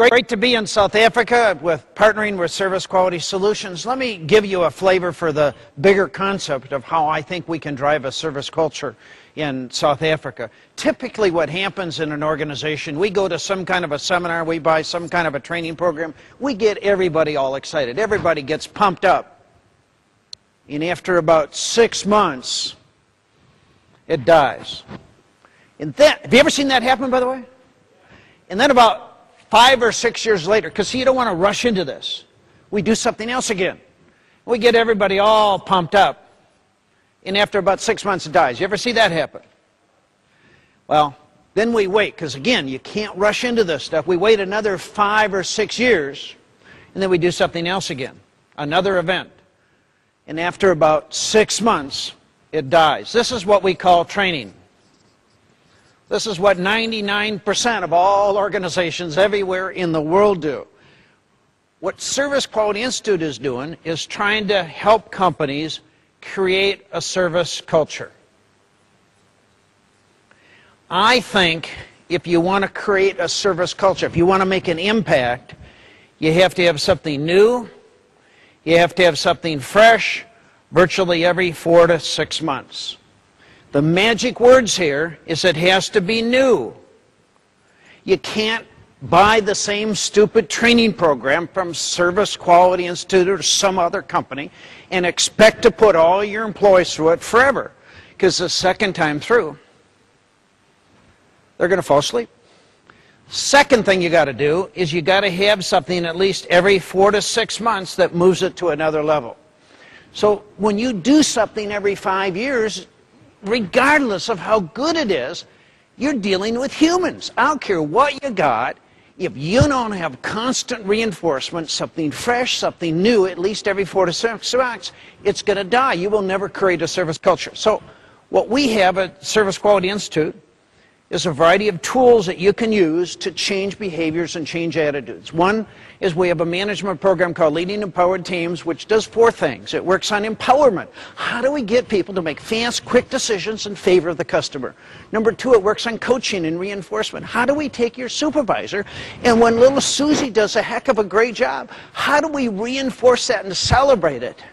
great to be in South Africa partnering with Service Quality Solutions. Let me give you a flavor for the bigger concept of how I think we can drive a service culture in South Africa. Typically what happens in an organization, we go to some kind of a seminar, we buy some kind of a training program, we get everybody all excited, everybody gets pumped up. And after about 6 months, it dies. And then, have you ever seen that happen, by the way? And then about 5 or 6 years later, because you don't want to rush into this, we do something else again. We get everybody all pumped up. And after about 6 months, it dies. You ever see that happen? Well, then we wait, because again, you can't rush into this stuff. We wait another 5 or 6 years, and then we do something else again, another event. And after about 6 months, it dies. This is what we call training. This is what 99% of all organizations everywhere in the world do. What Service Quality Institute is doing is trying to help companies create a service culture. I think if you want to create a service culture, if you want to make an impact, you have to have something new, you have to have something fresh, virtually every 4 to 6 months. The magic words here is it has to be new. You can't buy the same stupid training program from Service Quality Institute or some other company and expect to put all your employees through it forever. Because the second time through, they're going to fall asleep. Second thing you got to do is you got to have something at least every 4 to 6 months that moves it to another level. So when you do something every 5 years, regardless of how good it is, you're dealing with humans. I don't care what you got. If you don't have constant reinforcement, something fresh, something new, at least every 4 to 6 months, it's going to die. You will never create a service culture. So what we have at Service Quality Institute is a variety of tools that you can use to change behaviors and change attitudes. One is we have a management program called Leading Empowered Teams, which does 4 things. It works on empowerment. How do we get people to make fast, quick decisions in favor of the customer? Number 2, it works on coaching and reinforcement. How do we take your supervisor, and when little Susie does a heck of a great job, how do we reinforce that and celebrate it?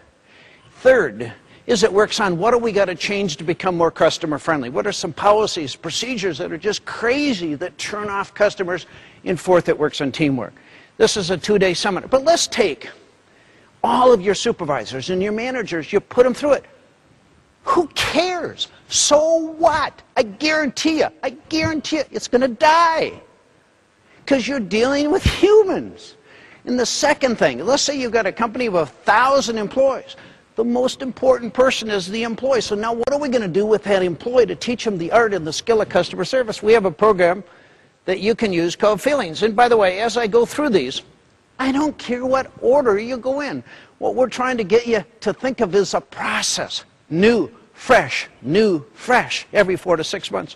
Third is it works on what do we got to change to become more customer friendly? What are some policies, procedures that are just crazy that turn off customers? And fourth, it works on teamwork. This is a 2-day seminar. But let's take all of your supervisors and your managers, you put them through it. Who cares? So what? I guarantee you, it's going to die. Because you're dealing with humans. And the second thing, let's say you've got a company of 1,000 employees. The most important person is the employee. So now what are we going to do with that employee to teach them the art and the skill of customer service? We have a program that you can use called Feelings. And by the way, as I go through these, I don't care what order you go in. What we're trying to get you to think of is a process. New, fresh, every 4 to 6 months.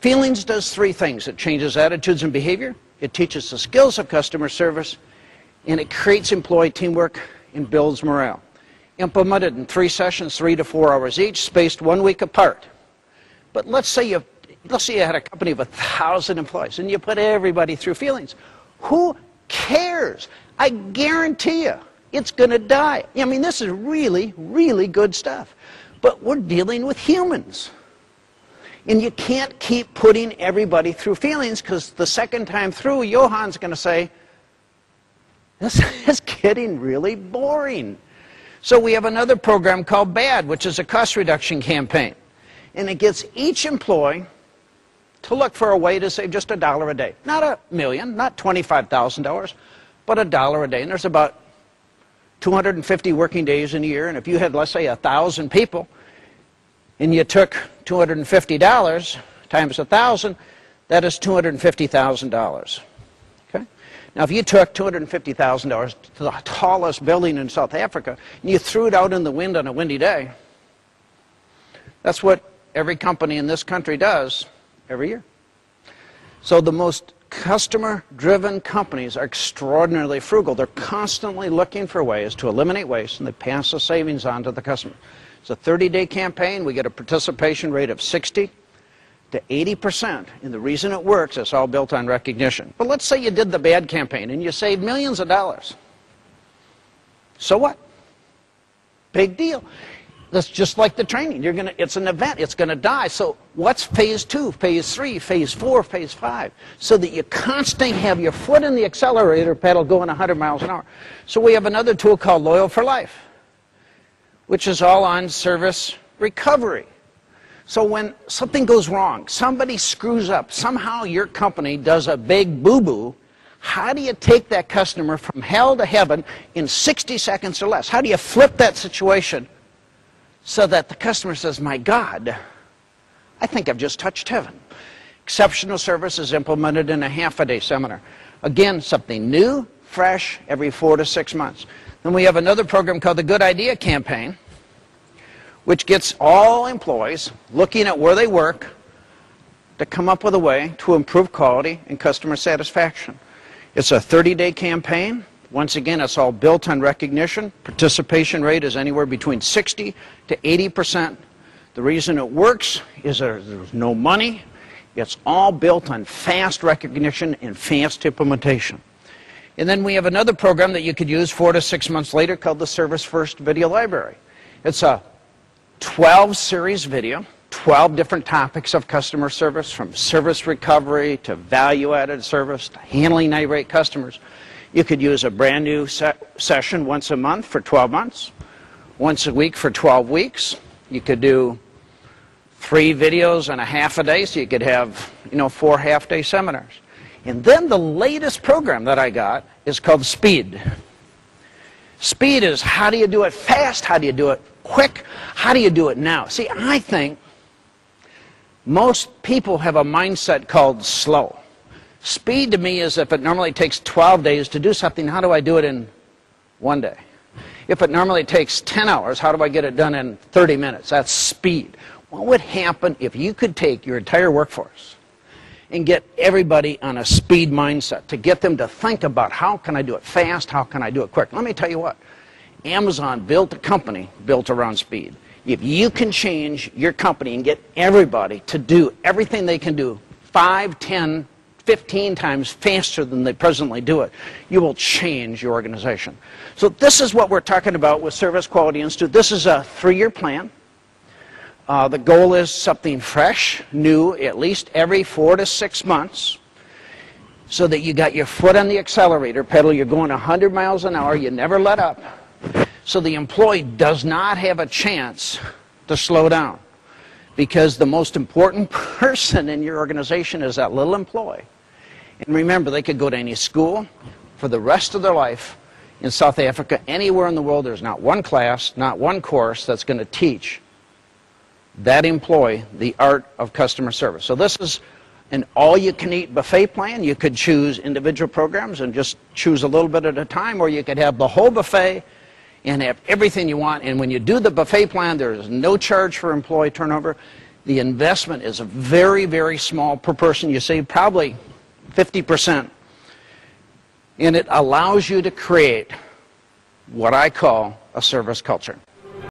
Feelings does 3 things. It changes attitudes and behavior. It teaches the skills of customer service. And it creates employee teamwork and builds morale. Implemented in 3 sessions, 3 to 4 hours each, spaced 1 week apart. But let's say you had a company of 1,000 employees and you put everybody through Feelings. Who cares? I guarantee you, it's going to die. I mean, this is really, really good stuff. But we're dealing with humans. And you can't keep putting everybody through Feelings because the second time through, Johan's going to say, this is getting really boring. So we have another program called BAD, which is a cost reduction campaign. And it gets each employee to look for a way to save just $1 a day. Not $1 million, not $25,000, but $1 a day. And there's about 250 working days in a year. And if you had, let's say, 1,000 people, and you took $250 times 1,000, that is $250,000. Now, if you took $250,000 to the tallest building in South Africa and you threw it out in the wind on a windy day, that's what every company in this country does every year. So the most customer-driven companies are extraordinarily frugal. They're constantly looking for ways to eliminate waste, and they pass the savings on to the customer. It's a 30-day campaign. We get a participation rate of 60. to 80%, and the reason it works is all built on recognition. But let's say you did the bad campaign and you saved millions of dollars. So what? Big deal. That's just like the training. It's an event. It's going to die. So what's phase 2, phase 3, phase 4, phase 5? So that you constantly have your foot in the accelerator pedal going 100 miles an hour. So we have another tool called Loyal for Life, which is all on service recovery. So when something goes wrong, somebody screws up, somehow your company does a big boo-boo, how do you take that customer from hell to heaven in 60 seconds or less? How do you flip that situation so that the customer says, my God, I think I've just touched heaven? Exceptional service is implemented in a half-a-day seminar. Again, something new, fresh, every 4 to 6 months. Then we have another program called the Good Idea Campaign, which gets all employees looking at where they work to come up with a way to improve quality and customer satisfaction. It's a 30-day campaign. Once again, it's all built on recognition. Participation rate is anywhere between 60 to 80%. The reason it works is there's no money. It's all built on fast recognition and fast implementation. And then we have another program that you could use 4 to 6 months later called the Service First Video Library. It's a 12-series video, 12 different topics of customer service, from service recovery to value-added service to handling irate customers. You could use a brand new session once a month for 12 months, once a week for 12 weeks. You could do 3 videos in a half a day, so you could have, 4 half-day seminars. And then the latest program that I got is called Speed. Speed is how do you do it fast, how do you do it quick, how do you do it now? See, I think most people have a mindset called slow. Speed to me is if it normally takes 12 days to do something, how do I do it in 1 day? If it normally takes 10 hours, how do I get it done in 30 minutes? That's speed. What would happen if you could take your entire workforce and get everybody on a speed mindset, to get them to think about how can I do it fast, how can I do it quick? Let me tell you what, Amazon built a company built around speed. If you can change your company and get everybody to do everything they can do 5, 10, 15 times faster than they presently do it, you will change your organization. So this is what we're talking about with Service Quality Institute. This is a 3-year plan. The goal is something fresh, new, at least every 4 to 6 months, so that you got your foot on the accelerator pedal, you're going 100 miles an hour, you never let up, so the employee does not have a chance to slow down. Because the most important person in your organization is that little employee. And remember, they could go to any school for the rest of their life in South Africa, anywhere in the world. There's not one class, not one course that's going to teach that employee the art of customer service. So this is an all-you-can-eat buffet plan. You could choose individual programs and just choose a little bit at a time, or you could have the whole buffet and have everything you want. And when you do the buffet plan, there is no charge for employee turnover. The investment is very, very small per person. You save probably 50%. And it allows you to create what I call a service culture.